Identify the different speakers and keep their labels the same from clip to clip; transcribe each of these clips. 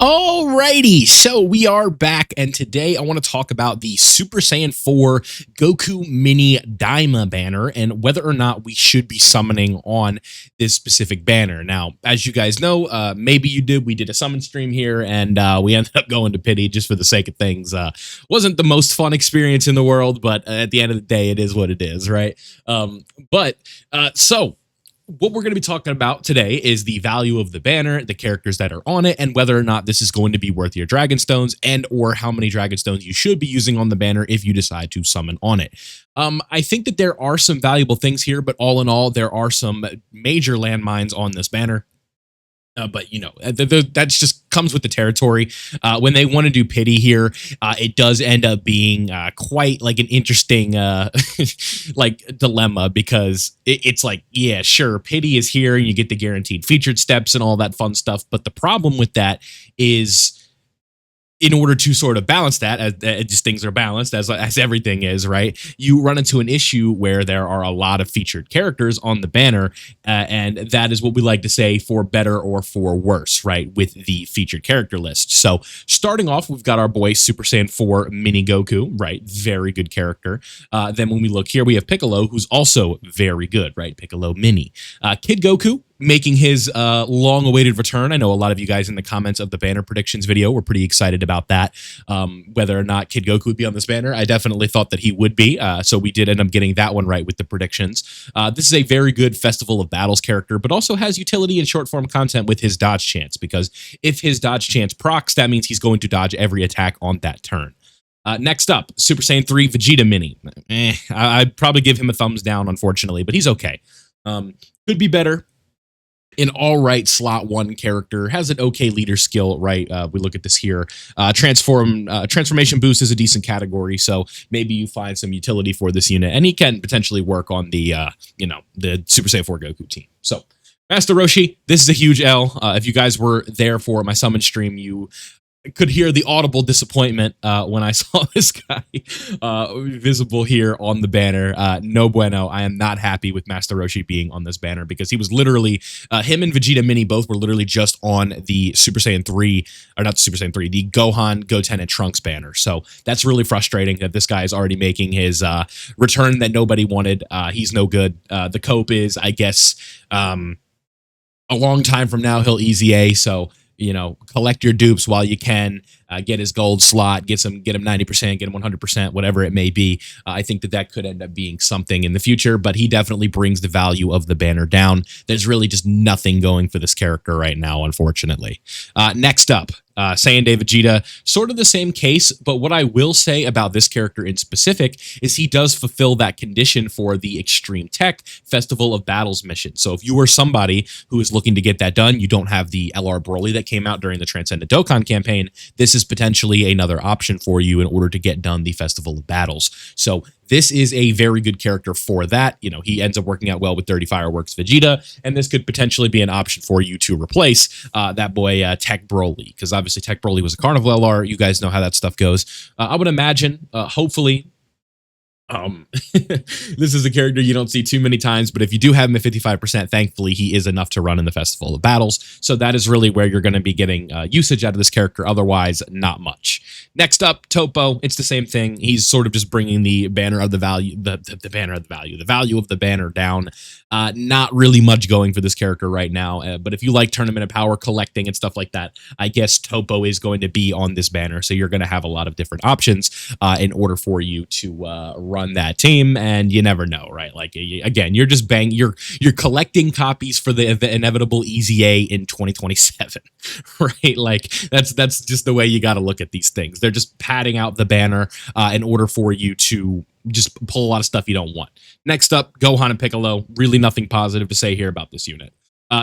Speaker 1: Alrighty, so we are back, and today I want to talk about the Super Saiyan 4 Goku Mini Daima banner and whether or not we should be summoning on this specific banner. Now, as you guys know, maybe you did. We did a summon stream here, and we ended up going to pity just for the sake of things. Wasn't the most fun experience in the world, but at the end of the day, it is what it is, right? So what we're going to be talking about today is the value of the banner, the characters that are on it, and whether or not this is going to be worth your dragon stones, and or how many dragon stones you should be using on the banner if you decide to summon on it. I think that there are some valuable things here, but all in all, there are some major landmines on this banner. But you know that's just comes with the territory. When they want to do pity here, it does end up being quite like an interesting like dilemma, because it's like, yeah, sure, pity is here and you get the guaranteed featured steps and all that fun stuff, but the problem with that is, in order to sort of balance that, as just things are balanced, as everything is, right? You run into an issue where there are a lot of featured characters on the banner, and that is what we like to say, for better or for worse, right? With the featured character list. So starting off, we've got our boy Super Saiyan 4 Mini Goku, right? Very good character. Then when we look here, we have Piccolo, who's also very good, right? Piccolo Mini. Kid Goku, making his long-awaited return. I know a lot of you guys in the comments of the banner predictions video were pretty excited about that. Whether or not Kid Goku would be on this banner, I definitely thought that he would be. So we did end up getting that one right with the predictions. This is a very good Festival of Battles character, but also has utility and short-form content with his dodge chance, because if his dodge chance procs, that means he's going to dodge every attack on that turn. Next up, Super Saiyan 3 Vegeta Mini. I'd probably give him a thumbs down, unfortunately, but he's okay. Could be better. An all right slot one character, has an okay leader skill, right? We look at this here. Transformation boost is a decent category, so maybe you find some utility for this unit, and he can potentially work on the the Super Saiyan 4 Goku team. So Master Roshi, this is a huge L. If you guys were there for my summon stream, you could hear the audible disappointment when I saw this guy visible here on the banner. No bueno. I am not happy with Master Roshi being on this banner, because he was literally, him and Vegeta Mini both were literally just on the Super Saiyan 3, or not Super Saiyan 3, the Gohan, Goten, and Trunks banner. So that's really frustrating that this guy is already making his return that nobody wanted. He's no good. The cope is, I guess, a long time from now, he'll easy A, so collect your dupes while you can, get his gold slot, get him 90%, get him 100%, whatever it may be. I think that could end up being something in the future, but he definitely brings the value of the banner down. There's really just nothing going for this character right now, unfortunately. Next up, Saiyan Day Vegeta, sort of the same case, but what I will say about this character in specific is he does fulfill that condition for the Extreme Tech Festival of Battles mission. So if you are somebody who is looking to get that done, you don't have the LR Broly that came out during the Transcendent Dokkan campaign, this is potentially another option for you in order to get done the Festival of Battles. So this is a very good character for that. He ends up working out well with Dirty Fireworks Vegeta, and this could potentially be an option for you to replace that boy Tech Broly, because obviously Tech Broly was a Carnival LR. You guys know how that stuff goes. I would imagine, hopefully, this is a character you don't see too many times, but if you do have him at 55%, thankfully he is enough to run in the Festival of Battles. So that is really where you're going to be getting usage out of this character. Otherwise, not much. Next up, Topo. It's the same thing. He's sort of just bringing the banner of the value, the value of the banner down. Not really much going for this character right now. But if you like Tournament of Power collecting and stuff like that, I guess Topo is going to be on this banner. So you're going to have a lot of different options in order for you to run that team, and you never know, right? Like, again, you're just you're collecting copies for the inevitable Easy A in 2027, right? Like that's just the way you got to look at these things. They're just padding out the banner in order for you to just pull a lot of stuff you don't want. Next up, Gohan and Piccolo. Really nothing positive to say here about this unit.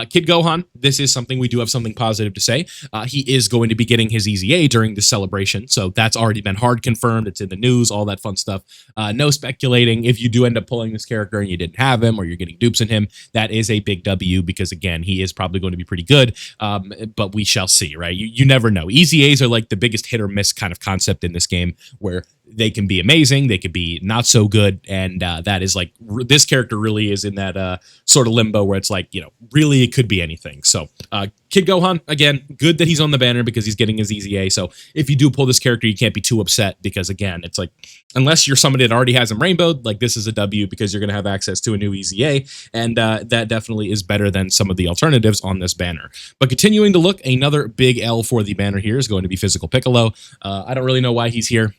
Speaker 1: Kid Gohan, this is something we do have something positive to say. He is going to be getting his Easy A during the celebration, so that's already been hard confirmed. It's in the news, all that fun stuff. No speculating. If you do end up pulling this character and you didn't have him, or you're getting dupes in him, that is a big W, because again, he is probably going to be pretty good, but we shall see, right? You never know. Easy A's are like the biggest hit or miss kind of concept in this game, where they can be amazing, they could be not so good, and that is like this character really is in that sort of limbo where it's like, you know, really it could be anything. So Kid Gohan, again, good that he's on the banner because he's getting his easy A. So if you do pull this character, you can't be too upset because, again, it's like, unless you're somebody that already has him rainbowed, like this is a W because you're going to have access to a new easy A, and that definitely is better than some of the alternatives on this banner. But continuing to look, another big L for the banner here is going to be Physical Piccolo. I don't really know why he's here.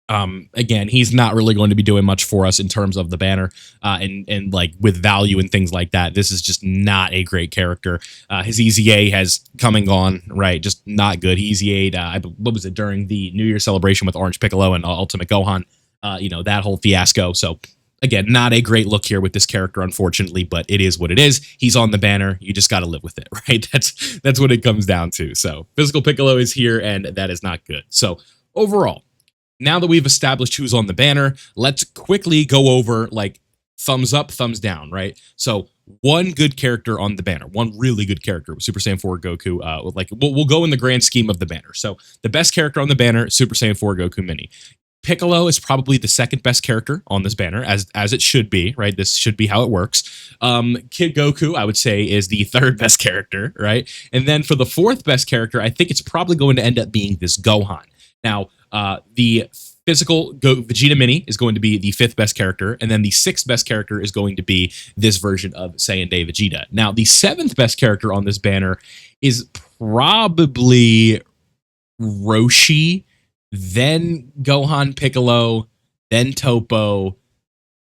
Speaker 1: Again, he's not really going to be doing much for us in terms of the banner and like with value and things like that. This is just not a great character. His easy A has come and gone, right? Just not good. He easy A'd, what was it, during the New Year celebration with Orange Piccolo and Ultimate Gohan, you know, that whole fiasco. So again, not a great look here with this character, unfortunately, but it is what it is. He's on the banner. You just got to live with it, right? That's what it comes down to. So Physical Piccolo is here, and that is not good. So overall, now that we've established who's on the banner, let's quickly go over like thumbs up, thumbs down, right? So one good character on the banner, one really good character with Super Saiyan 4 Goku. Like we'll go in the grand scheme of the banner. So the best character on the banner, Super Saiyan 4 Goku Mini. Piccolo is probably the second best character on this banner, as it should be, right? This should be how it works. Kid Goku, I would say, is the third best character, right? And then for the fourth best character, I think it's probably going to end up being this Gohan. Now, the physical Vegeta Mini is going to be the fifth best character, and then the sixth best character is going to be this version of Saiyan Day Vegeta. Now, the seventh best character on this banner is probably Roshi, then Gohan Piccolo, then Topo,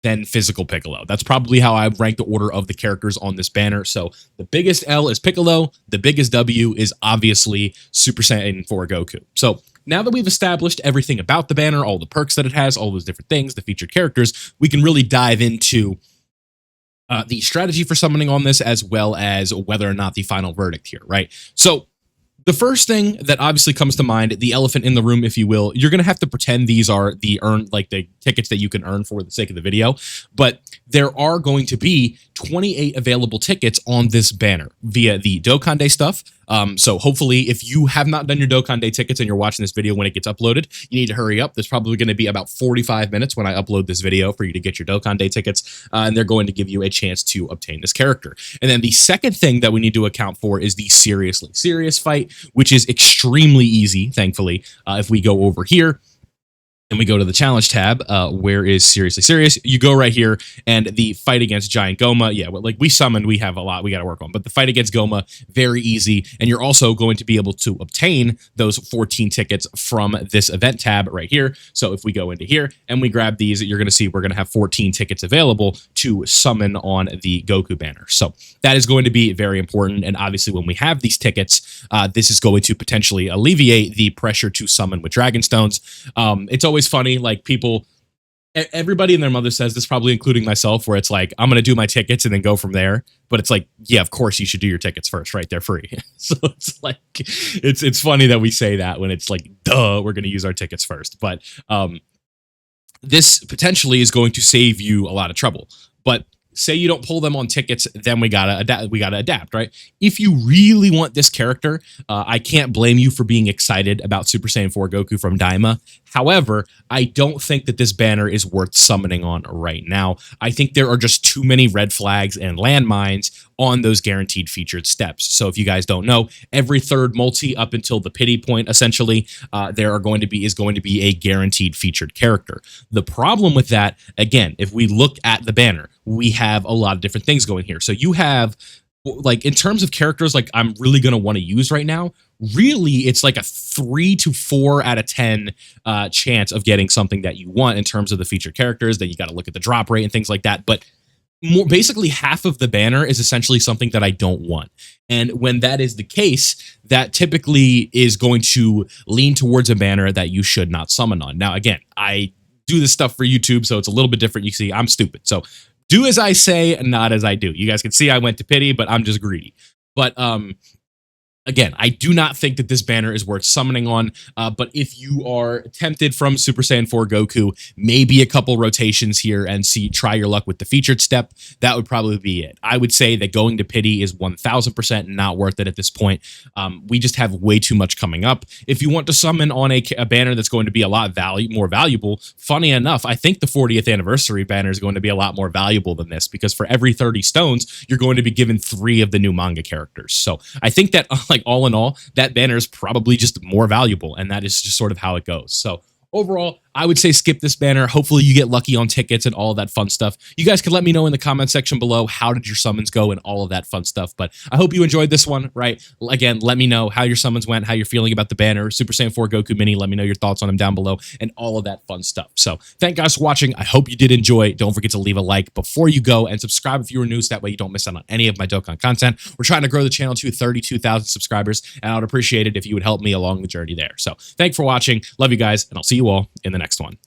Speaker 1: then Physical Piccolo. That's probably how I rank the order of the characters on this banner. So the biggest L is Piccolo, the biggest W is obviously Super Saiyan 4 Goku. So now that we've established everything about the banner, all the perks that it has, all those different things, the featured characters, we can really dive into the strategy for summoning on this, as well as whether or not the final verdict here, right? So the first thing that obviously comes to mind, the elephant in the room, if you will, you're going to have to pretend these are the the tickets that you can earn for the sake of the video, but there are going to be 28 available tickets on this banner via the Dokkan Day stuff. So hopefully, if you have not done your Dokkan Day tickets and you're watching this video when it gets uploaded, you need to hurry up. There's probably going to be about 45 minutes when I upload this video for you to get your Dokkan Day tickets, and they're going to give you a chance to obtain this character. And then the second thing that we need to account for is the Seriously Serious fight, which is extremely easy, thankfully. If we go over here, and we go to the challenge tab, where is Seriously Serious? You go right here, and the fight against Giant Goma, yeah, well, like we summoned, we have a lot we got to work on, but the fight against Goma, very easy, and you're also going to be able to obtain those 14 tickets from this event tab right here. So if we go into here and we grab these, you're going to see we're going to have 14 tickets available to summon on the Goku banner. So that is going to be very important, and obviously when we have these tickets, this is going to potentially alleviate the pressure to summon with Dragon Stones. It's always funny, like everybody and their mother says this, probably including myself, where it's like, I'm going to do my tickets and then go from there. But it's like, yeah, of course you should do your tickets first, right? They're free. So it's like, it's funny that we say that when it's like, duh, we're going to use our tickets first. But this potentially is going to save you a lot of trouble. But say you don't pull them on tickets, then we gotta adapt, right? If you really want this character, I can't blame you for being excited about Super Saiyan 4 Goku from DAIMA. However, I don't think that this banner is worth summoning on right now. I think there are just too many red flags and landmines on those guaranteed featured steps. So if you guys don't know, every third multi up until the pity point, essentially, is going to be a guaranteed featured character. The problem with that, again, if we look at the banner, we have a lot of different things going here. So you have, like, in terms of characters, like I'm really going to want to use right now, really it's like a 3 to 4 out of 10 chance of getting something that you want in terms of the featured characters. Then you got to look at the drop rate and things like that. But basically half of the banner is essentially something that I don't want. And when that is the case, that typically is going to lean towards a banner that you should not summon on. Now, again, I do this stuff for YouTube, so it's a little bit different. You see, I'm stupid. So do as I say and not as I do. You guys can see I went to pity, but I'm just greedy. But Again, I do not think that this banner is worth summoning on, but if you are tempted from Super Saiyan 4 Goku, maybe a couple rotations here and try your luck with the featured step, that would probably be it. I would say that going to Pity is 1000% not worth it at this point. We just have way too much coming up. If you want to summon on a banner that's going to be a lot more valuable, funny enough, I think the 40th anniversary banner is going to be a lot more valuable than this, because for every 30 stones, you're going to be given 3 of the new manga characters. So I think that all in all, that banner is probably just more valuable, and that is just sort of how it goes. So overall, I would say skip this banner. Hopefully you get lucky on tickets and all of that fun stuff. You guys can let me know in the comment section below, how did your summons go and all of that fun stuff. But I hope you enjoyed this one, right? Again, let me know how your summons went, how you're feeling about the banner, Super Saiyan 4 Goku Mini. Let me know your thoughts on them down below and all of that fun stuff. So thank you guys for watching. I hope you did enjoy. Don't forget to leave a like before you go and subscribe if you were new, so that way you don't miss out on any of my Dokkan content. We're trying to grow the channel to 32,000 subscribers, and I would appreciate it if you would help me along the journey there. So thanks for watching. Love you guys, and I'll see you all in the next one.